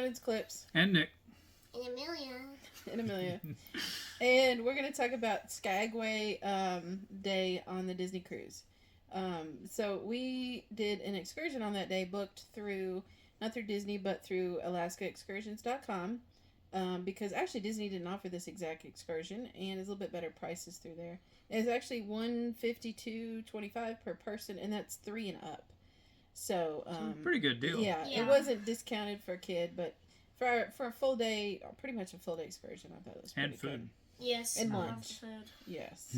Brennan's Clips. And Nick. And Amelia. And we're going to talk about Skagway Day on the Disney cruise. So we did an excursion on that day, booked through, not through Disney, but through AlaskaExcursions.com. Because actually Disney didn't offer this exact excursion, and it's a little bit better prices through there. It's actually $152.25 per person, and that's 3 and up. So pretty good deal. Yeah, it wasn't discounted for a kid, but for a full day, pretty much a full day excursion, I thought it was pretty and food. good. Yes, and I lunch. love the food. Yes.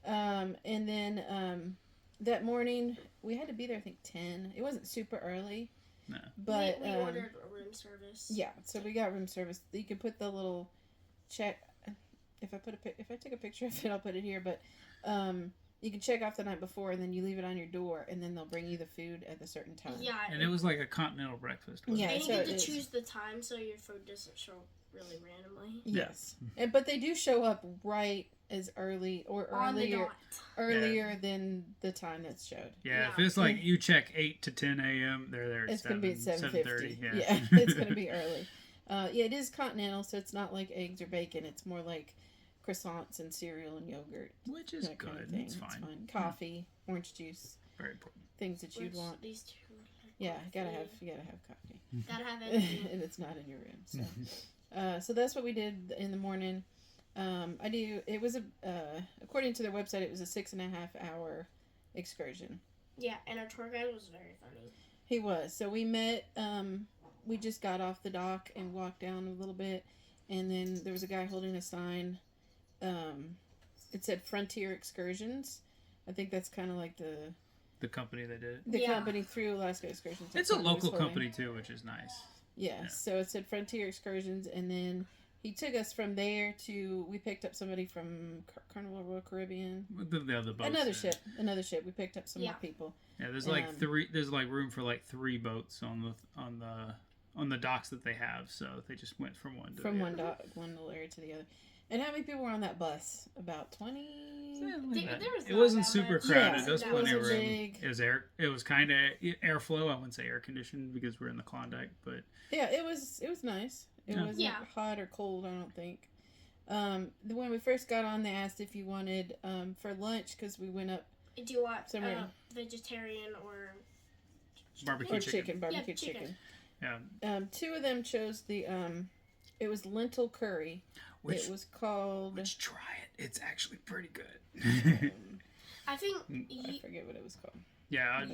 And then that morning we had to be there. I think 10. It wasn't super early. No. But we ordered a room service. Yeah, so we got room service. You can put the little check. If I take a picture of it, I'll put it here. But you can check off the night before, and then you leave it on your door, and then they'll bring you the food at a certain time. Yeah, and it was like a continental breakfast. Yeah, and you so get to choose the time, so your food doesn't show up really randomly. Yes, but they do show up right as early or earlier than the time that's showed. Yeah, if it's like you check 8 to 10 a.m., they're there at it's going to be at 7:50. Yeah, it's going to be early. Yeah, it is continental, so it's not like eggs or bacon. It's more like croissants and cereal and yogurt, which is good. Kind of thing. It's fine. Coffee, orange juice, very important. Things that you'd want. These two. Yeah, you gotta have coffee. Gotta have it. And it's not in your room. So, so that's what we did in the morning. It was according to their website, it was a 6.5 hour excursion. Yeah, and our tour guide was very funny. He was. So we met. We just got off the dock and walked down a little bit, and then there was a guy holding a sign. It said Frontier Excursions. I think that's kind of like the company that did it. The company through Alaska Excursions. It's a local company too, which is nice. Yeah, so it said Frontier Excursions, and then he took us from there to, we picked up somebody from Carnival Royal Caribbean. The other boats. Another ship. We picked up some more people. Yeah, there's like there's like room for like 3 boats on the docks that they have, so they just went from one little area to the other. And how many people were on that bus? About 20? It wasn't super crowded. Yeah, there was plenty of room. Big. It was kind of airflow. I wouldn't say air conditioned because we're in the Klondike, but yeah, it was nice. It wasn't hot or cold, I don't think. When we first got on, they asked if you wanted for lunch, because we went up. Do you want vegetarian or barbecue chicken? Barbecue chicken. Yeah. 2 of them chose the it was lentil curry. It was called. Try it. It's actually pretty good. I think I forget what it was called. Yeah, and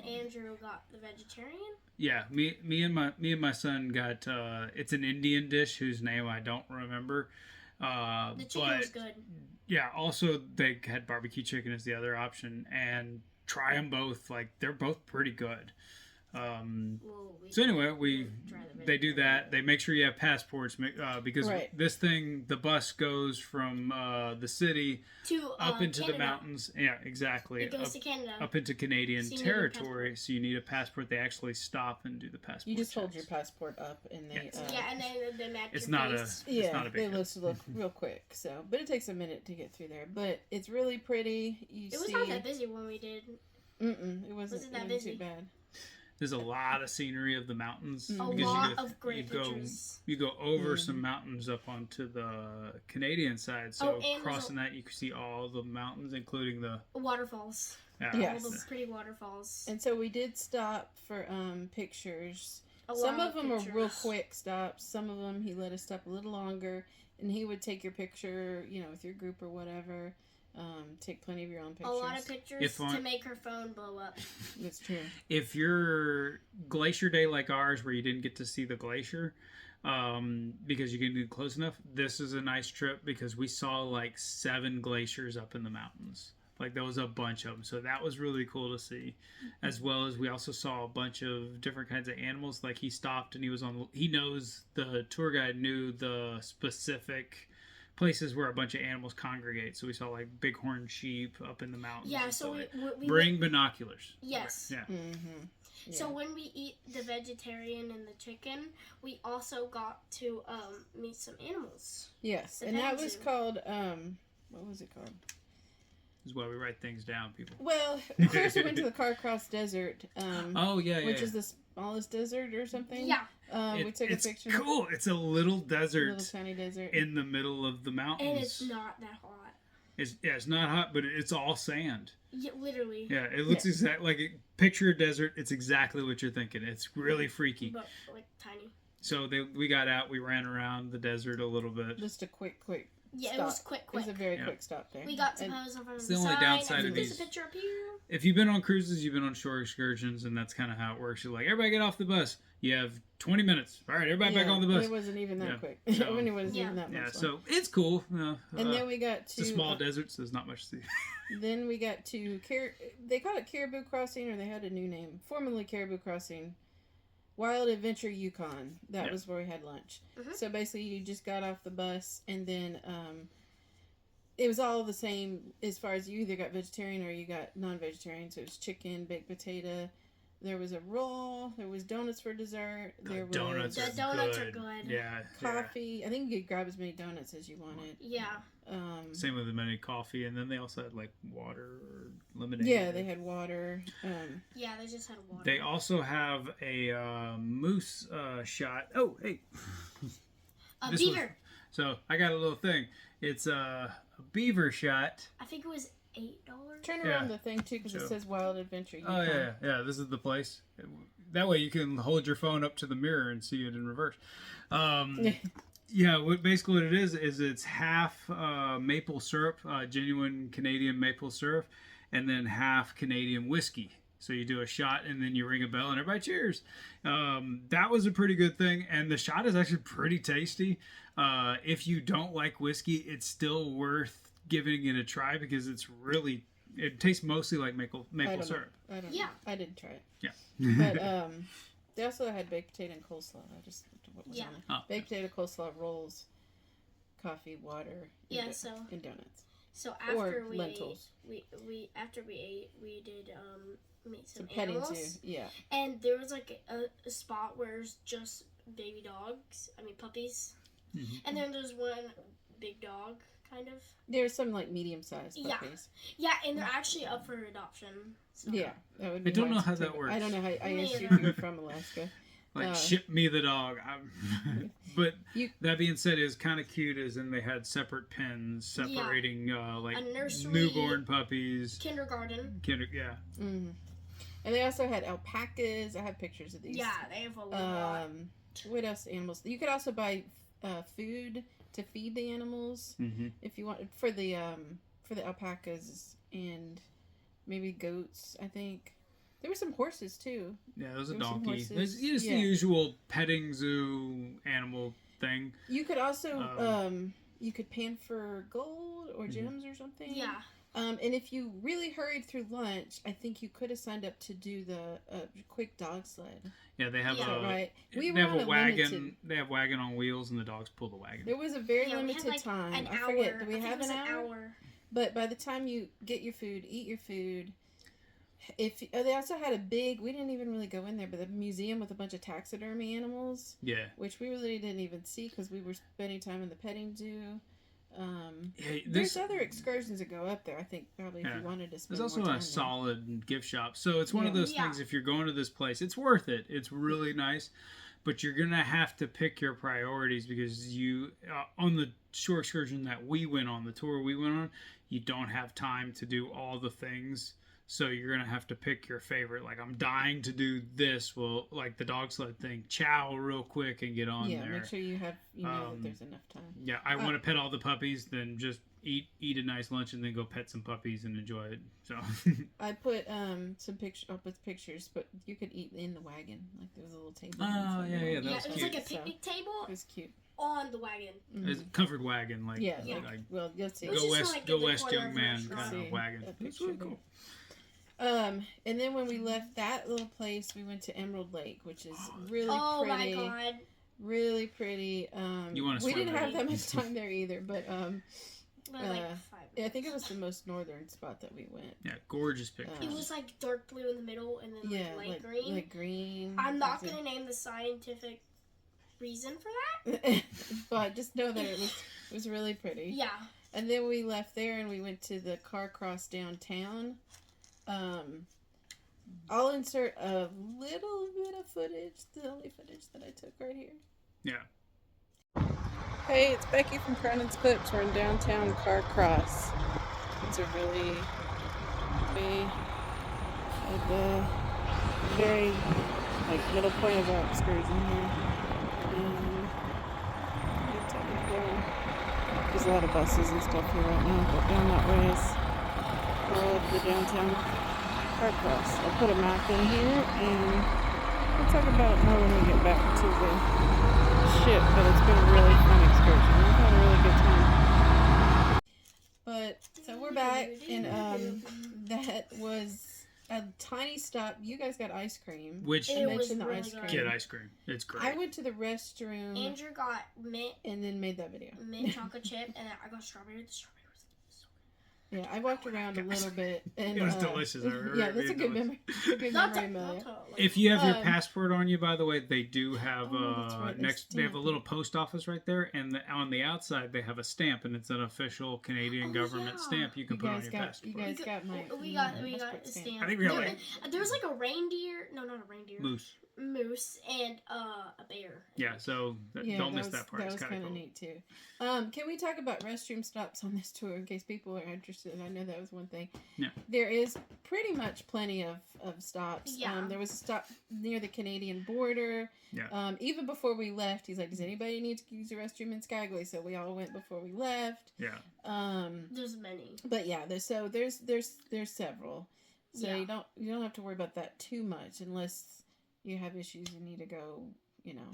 Andrew got the vegetarian. Yeah, me and my son got. It's an Indian dish whose name I don't remember. The chicken was good. Yeah. Also, they had barbecue chicken as the other option, and try them both. Like, they're both pretty good. So anyway, they do that. They make sure you have passports because this thing, the bus goes from the city to up into Canada. the mountains. Yeah, exactly. It goes to Canada. Up into Canadian territory. So you need a passport. They actually stop and do the passport. You just checks. hold your passport up, and they and then match it's your not face. It's not a big they look real quick. So, but it takes a minute to get through there. But it's really pretty. It was not that busy when we did. It wasn't that busy. too bad. There's a lot of scenery of the mountains. A lot of great pictures. You go over some mountains up onto the Canadian side. So crossing that, you can see all the mountains, including the waterfalls. Yes. All the pretty waterfalls. And so we did stop for pictures. Some of them were real quick stops. Some of them he let us stop a little longer, and he would take your picture, with your group or whatever. Take plenty of your own pictures. A lot of pictures to make her phone blow up. That's true. If you're glacier day like ours, where you didn't get to see the glacier, because you couldn't get close enough, this is a nice trip because we saw like 7 glaciers up in the mountains. Like, there was a bunch of them. So that was really cool to see. As well as we also saw a bunch of different kinds of animals. Like, he stopped and the tour guide knew the specific places where a bunch of animals congregate. So we saw like bighorn sheep up in the mountains. Yeah, so we bring binoculars. Yes. Yeah. Mm-hmm. Yeah. So when we eat the vegetarian and the chicken, we also got to meet some animals. Yes, and that was called what was it called? is why we write things down, people. Well, first we went to the Carcross Desert, Oh yeah, which is the smallest desert or something. Yeah. We took a picture. It's cool. It's a little desert, little tiny desert in the middle of the mountains. And it's not that hot. It's not hot, but it's all sand. Yeah, literally. Yeah, it looks exactly like picture a desert. It's exactly what you're thinking. It's really freaky. But like tiny. So we got out. We ran around the desert a little bit. Just a quick. Yeah, stop. it was quick. It was a very quick stop there. We got to And pose in front of It's the the only sign. downside I think of there's these. a picture up here. If you've been on cruises, you've been on shore excursions, and that's kind of how it works. You're like, everybody get off the bus. You have 20 minutes. All right, everybody back on the bus. It wasn't even that Yeah. quick. So- When it wasn't even that much. Yeah, long. so it's cool. And then we got to it's a small desert, so there's not much to see. Then we got to they called it Caribou Crossing, or they had a new name, formerly Caribou Crossing, Wild Adventure Yukon. That was where we had lunch. Mhm. So basically, you just got off the bus, and then it was all the same as far as you either got vegetarian or you got non-vegetarian. So it was chicken, baked potato. There was a roll. There was donuts for dessert. There Donuts was The donuts are good. Yeah. coffee. I think you could grab as many donuts as you wanted. Yeah. Same with the mini coffee, and then they also had like water or lemonade. Yeah, they had water. Yeah, they just had water. They also have a moose shot. Oh, hey. A This beaver. So I got a little thing. It's a beaver shot. I think it was $8. Turn around Yeah. the thing too, because So- it says Wild Adventure Yukon. Oh yeah. This is the place. That way you can hold your phone up to the mirror and see it in reverse. Yeah, basically what it is it's half maple syrup, genuine Canadian maple syrup, and then half Canadian whiskey. So you do a shot and then you ring a bell and everybody cheers. That was a pretty good thing, and the shot is actually pretty tasty. If you don't like whiskey, it's still worth giving it a try because it tastes mostly like maple syrup. I don't Yeah. know. I didn't try it. Yeah. But they also had baked potato and coleslaw. I just looked at what was Yeah. on it. Oh. Baked potato, coleslaw, rolls, coffee, water, Yeah, so and donuts. so Or after we lentils. ate, we after we ate, we did meet some Petting animals. zoo. Yeah. And there was like a spot where it's just baby dogs. I mean puppies. Mhm. And then there's one big dog, kind of. There's some like medium sized Yeah. puppies. Yeah, and they're actually up for adoption. So. Yeah. That would I be don't mine know how too. that works. I don't know how. I Me asked you either. if you were from Alaska. Like ship me the dog. But that being said, it's kind of cute. As in they had separate pens separating like A nursery, newborn puppies. kindergarten. Yeah. Mm-hmm. And they also had alpacas. I have pictures of these. Yeah, they have a lot. What else? Animals. You could also buy food to feed the animals Mm-hmm. if you want for the alpacas and maybe goats. I think there were some horses too. Yeah, there was a There were some donkey. horses. It's just Yeah. the usual petting zoo animal thing. You could also you could pan for gold or gems or something. Yeah. And if you really hurried through lunch, I think you could have signed up to do the quick dog sled. Yeah, they have Yeah. Is that right? they were have on a wagon. limited. They have wagon on wheels, and the dogs pull the wagon. There was a very Yeah, we had, limited like, time. An I hour. forget. Do we I think have it was an an hour? hour. But by the time you get your food, eat your food. They also had a big. We didn't even really go in there, but the museum with a bunch of taxidermy animals, Yeah. which we really didn't even see because we were spending time in the petting zoo. Hey, There's other excursions that go up there. I think probably if Yeah. you wanted to spend There's also more time a solid gift shop. So it's one of Yeah. those things, if you're going to this place, it's worth it. It's really nice. But you're going to have to pick your priorities because you, on the shore excursion that we went on, the tour we went on, you don't have time to do all the things. So you're going to have to pick your favorite. Like, I'm dying to do this. Well, like the dog sled thing, chow real quick and get on Yeah, there. make sure you know that there's enough time. Yeah, I want to pet all the puppies, then just eat a nice lunch and then go pet some puppies and enjoy it. So I put some pictures up with pictures, but you could eat in the wagon. Like there was a little table. Oh, inside the yeah, wagon. that Yeah, was it was cute. like a picnic table It was cute. on the wagon. it's a covered wagon, like Yeah, Yeah. like, well, you'll see. It was go just west, like go in the west, corner young of the man restaurant. kind of See wagon. that It's picture really there. cool. And then when we left that little place, we went to Emerald Lake, which is really Oh pretty. my god. Really pretty. You wanna we swim didn't there. have that much time there either, but But like 5 I think it was the most northern spot that we went. Yeah, gorgeous pictures. It was like dark blue in the middle and then Yeah, like light green. Like green. I'm not It was gonna name the scientific reason for that. but just know that it was really pretty. Yeah. And then we left there and we went to the car cross downtown. I'll insert a little bit of footage, the only footage that I took right here. Yeah. Hey, it's Becky from Cronin's Clips. We're in downtown Car Cross. It's a really at the very middle point of our excursion here. And there's a lot of buses and stuff here right now, but down that way is all of the downtown Car Cross. I'll put a map in here and we'll talk about it more when we get back to the ship, but it's been a really fun excursion. We've had a really good time. But so we're back, and that was a tiny stop. You guys got ice cream. Which It was mentioned the really ice good. cream. get ice cream. It's great. I went to the restroom Andrew got mint and then made that video. chocolate chip, and I got strawberry. The strawberry was so Yeah, I walked around a little bit, and It was delicious. I remember yeah, it that's a being good delicious. memory. It's a good good. memory, Amelia. If you have your Um, passport on you, by the way, they do have Oh, that's right, they they have a stamp little it. post office right there, and on the outside they have a stamp, and it's an official Canadian Oh, government yeah. stamp you can You put on guys your got passport. you guys got my we got passport a stamp. stamp. I think we got There was like a reindeer. No, not a reindeer. Moose. And a bear. Yeah, so Yeah, don't miss was, that part. That It's was kind of cool. neat too. Can we talk about restroom stops on this tour in case people are interested? I know that was one thing. Yeah. There is pretty much plenty of stops. Yeah. There was a stop near the Canadian border. Yeah. Even before we left, he's like, "Does anybody need to use the restroom in Skagway?" So we all went before we left. Yeah. There's many. But yeah, there's several. So Yeah. you don't have to worry about that too much unless you have issues and need to go.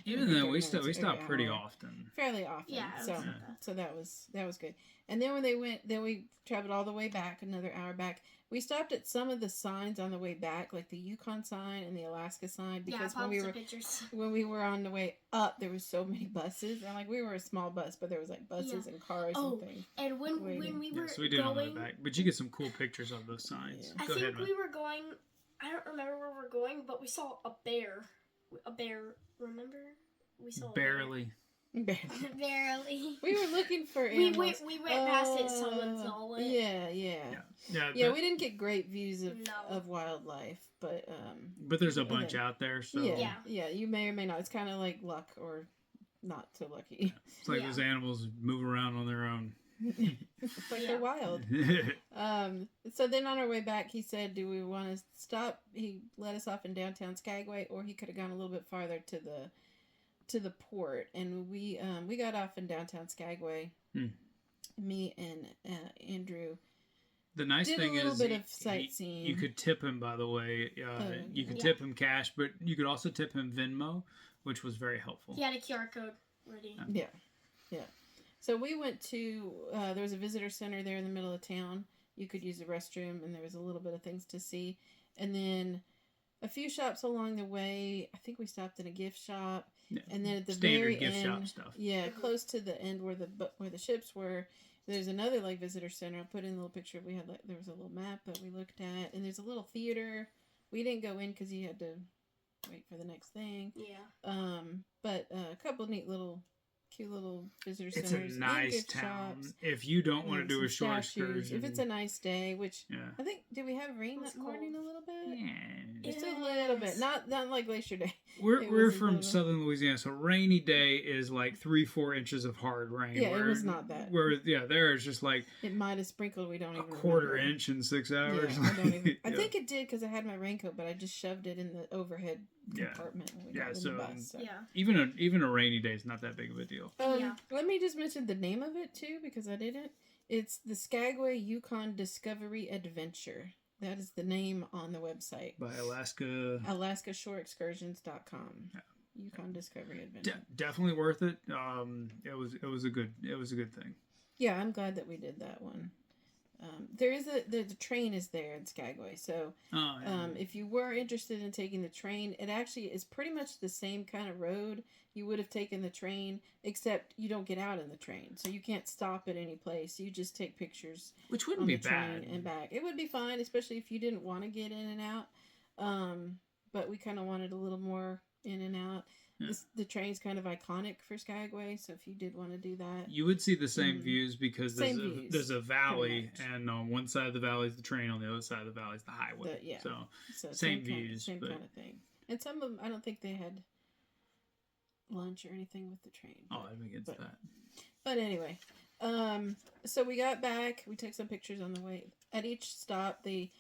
Even every though 30 we stop minutes, pretty every hour. often. Fairly often. Yeah. So Like that. so that was good. And then then we traveled all the way back, another hour back. We stopped at some of the signs on the way back, like the Yukon sign and the Alaska sign, because yeah, when some we were on the way up, there was so many buses. And we were a small bus, but there was like buses and cars Oh, and things. And when waiting. we were So we did it on the way going, back, but you get some cool pictures of those signs. Yeah. I Go think ahead, man. we were going. I don't remember where we're going, but we saw a bear. A bear. Remember? We saw Barely. A bear. Barely. We were looking for We animals. went past it. Someone saw it. Yeah. Yeah. We didn't get great views No. of wildlife, but But there's a bunch out there, so yeah, you may or may not. It's kind of like luck or not so lucky. it's like Yeah. those animals move around on their own. It's like they're wild. So then on our way back, he said, "Do we want to stop?" He let us off in downtown Skagway, or he could have gone a little bit farther to the port, and we got off in downtown Skagway. Me and Andrew. The nice Did thing a little is bit of sightseeing. you could tip him, by the way. You could tip him cash, but you could also tip him Venmo, which was very helpful. He had a QR code ready. Yeah. So we went to there was a visitor center there in the middle of town. You could use the restroom, and there was a little bit of things to see, and then a few shops along the way. I think we stopped in a gift shop, and then at the Standard very gift end, shop stuff. yeah, close to the end where the ships were. There's another visitor center. I'll put in a little picture. We had there was a little map that we looked at, and there's a little theater. We didn't go in because you had to wait for the next thing. Yeah. But a couple neat cute little visitor It's centers. a and nice gift town. shops, If you don't want to and do some a short statues. excursion, If it's a nice day, which yeah. I think, did we have rain It's that morning a little bit? Yeah. Just a little bit. Not like Glacier Day. We're It was a from little- southern Louisiana, so rainy day is like 3-4 inches of hard rain. Yeah, it was not bad. Where there is just like It might have sprinkled. We don't a even quarter remember. inch in 6 Yeah, hours. I don't even. I Yeah. think it did because I had my raincoat, but I just shoved it in the overhead compartment when we got in so, the bus. So. Yeah. even a rainy day is not that big of a deal. Yeah. Let me just mention the name of it too, because I didn't. It's the Skagway Yukon Discovery Adventure. That is the name on the website. By Alaska. AlaskaShoreExcursions.com. Yeah. Yukon Discovery Adventure. Definitely worth it. It was a good thing. Yeah, I'm glad that we did that one. The train is there in Skagway, so if you were interested in taking the train, it actually is pretty much the same kind of road you would have taken the train, except you don't get out in the train, so you can't stop at any place. You just take pictures, which wouldn't on be the train bad. and back. It would be fine, especially if you didn't want to get in and out. But we kind of wanted a little more in and out. The train's kind of iconic for Skagway, so if you did want to do that, You would see the same views because Same views, there's a valley, pretty much. and on one side of the valley is the train, on the other side of the valley is the highway. So same views, same but- kind of thing. And some of them, I don't think they had lunch or anything with the train. oh, I'm against but- that. But anyway, so we got back. We took some pictures on the way. At each stop, they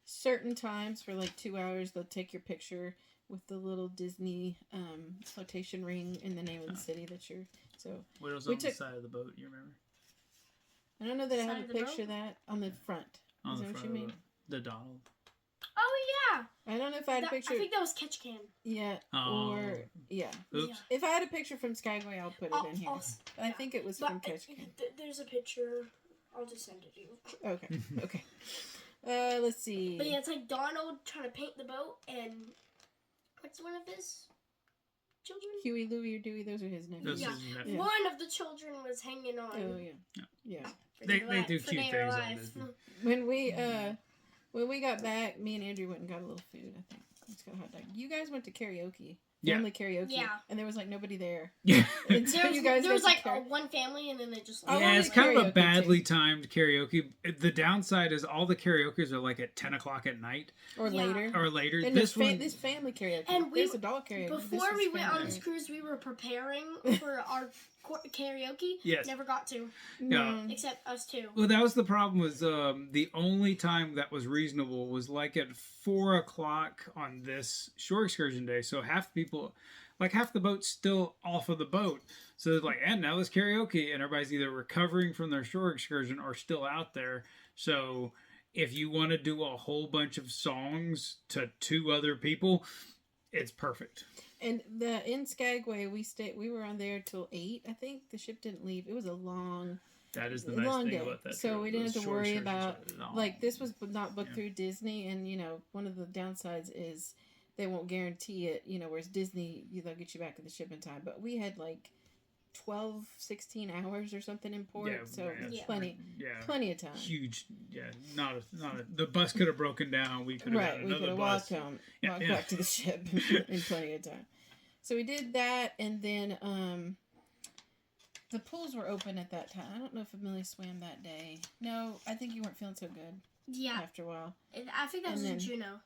certain times for like 2 hours, they'll take your picture with the little Disney flotation ring in the name of the city that you're. So What was we on the took- side of the boat? You remember? I don't know that I Side have a of the picture boat? of that on the front. On Is the that what front you of mean? the Donald. Oh yeah. I don't know if I had a picture. I think that was Catch Can. Yeah, Oh. or yeah. Oops. Yeah. If I had a picture from Skagway, I'll put it in here. But I yeah. think it was But from Catch Can. there's a picture. I'll just send it to you. Okay. Okay. Let's see. But yeah, it's like Donald trying to paint the boat, and what's one of his children? Huey, Louie, or Dewey. Those are his names. Those Yeah. is nephew. Yeah. One of the children was hanging on. Oh yeah. Yeah. for They dear do for cute dear things on life. Disney. When we got back, me and Andrew went and got a little food. I think let's got a hot dog. You guys went to karaoke, Yeah. family karaoke, Yeah. and there was like nobody there. Yeah. And so you guys There was went to like one family, and then they just. I Yeah, wanted it's kind of a karaoke, badly timed karaoke. The downside is all the karaoke's are like at 10 o'clock at night or Yeah. later. or later. And this this, one, this family karaoke. And There's adult karaoke. This Before was we went family on this karaoke. cruise, we were preparing for our karaoke. Yes. Never got to, Yeah. except us two. well, that was the problem. Was the only time that was reasonable was like at 4 o'clock on this shore excursion day. So half people, like half the boat's still off of the boat. So it's like, and now there's karaoke, and everybody's either recovering from their shore excursion or still out there. So if you want to do a whole bunch of songs to 2 other people, it's perfect. And in Skagway, we were on there till 8. I think the ship didn't leave. It was a long. That is the nice long thing day. about that. So trip. we didn't Those have to shore worry excursions about, are long. like, this was not booked Yeah. through Disney, and one of the downsides is they won't guarantee it. Whereas Disney, they'll get you back to the ship in time. But we had like 12, 16 hours or something in port, so Yeah. plenty of time. Huge, yeah. Not a. The bus could have broken down. We could have had Right, we could another have bus. walked home, Yeah, walked yeah. back to the ship in plenty of time. So we did that, and then the pools were open at that time. I don't know if Amelia swam that day. No, I think you weren't feeling so good Yeah, after a while. I think that was And in then- Juneau.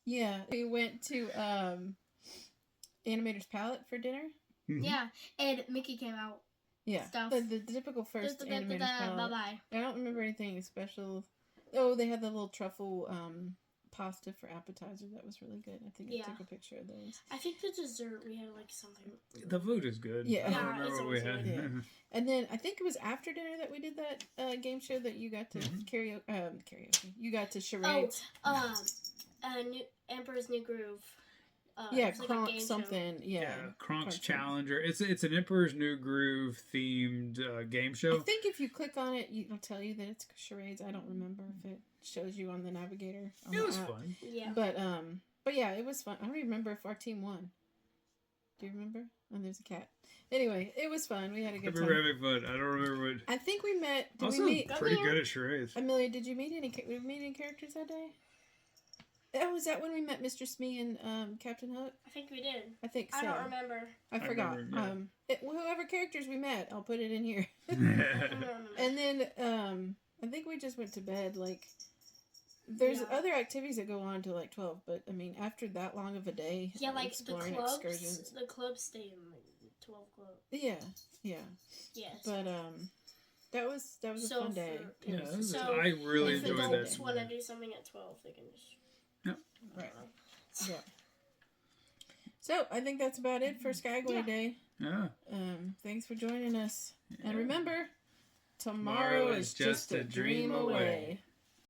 Yeah, we went to Animator's Palette for dinner. Mhm. Yeah, and Mickey came out. Yeah, Stuff. the typical first Animator's Palette. Bye bye. I don't remember anything special. Oh, they had the little truffle pasta for appetizer. That was really good. I think I Yeah. took a picture of those. I think the dessert we had like something. The food is good. Yeah. I Yeah, don't remember it's what we always had. good. And then I think it was after dinner that we did that game show that you got to karaoke. You got to charades. Emperor's New Groove. Yeah, it's like a Kronk game show. something. Yeah. Yeah, Kronk's Kronk's Challenger. It's an Emperor's New Groove themed game I show. think if you click on it, it'll tell you that it's charades. I don't remember if it shows you on the navigator. On It the was app. fun. Yeah. But yeah, it was fun. I don't even remember if our team won. Do you remember? Oh, there's a cat. Anyway, it was fun. We had a I good remember time. having fun. I don't remember what. I think we met. Did Also, we meet? pretty Come good at charades. Amelia, did you meet any characters that day? Oh, was that when we met Mr. Smee and Captain Hook? I think we did. I think so. I don't remember. I forgot. remember, Whoever characters we met, I'll put it in here. I don't remember. And then I think we just went to bed. Like, there's Yeah. other activities that go on till like 12, but I mean, after that long of a day, Yeah, like the exploring clubs. excursions. The clubs stay in like 12 club. Yeah. Yes. But that was a So fun day. for- Yeah, It was- So, I really if enjoyed adults that. want to do something at 12, they can just. Right. Yeah. So I think that's about it for Skagway Yeah. Day. Yeah. Thanks for joining us. And Yeah. remember, tomorrow is just a dream away.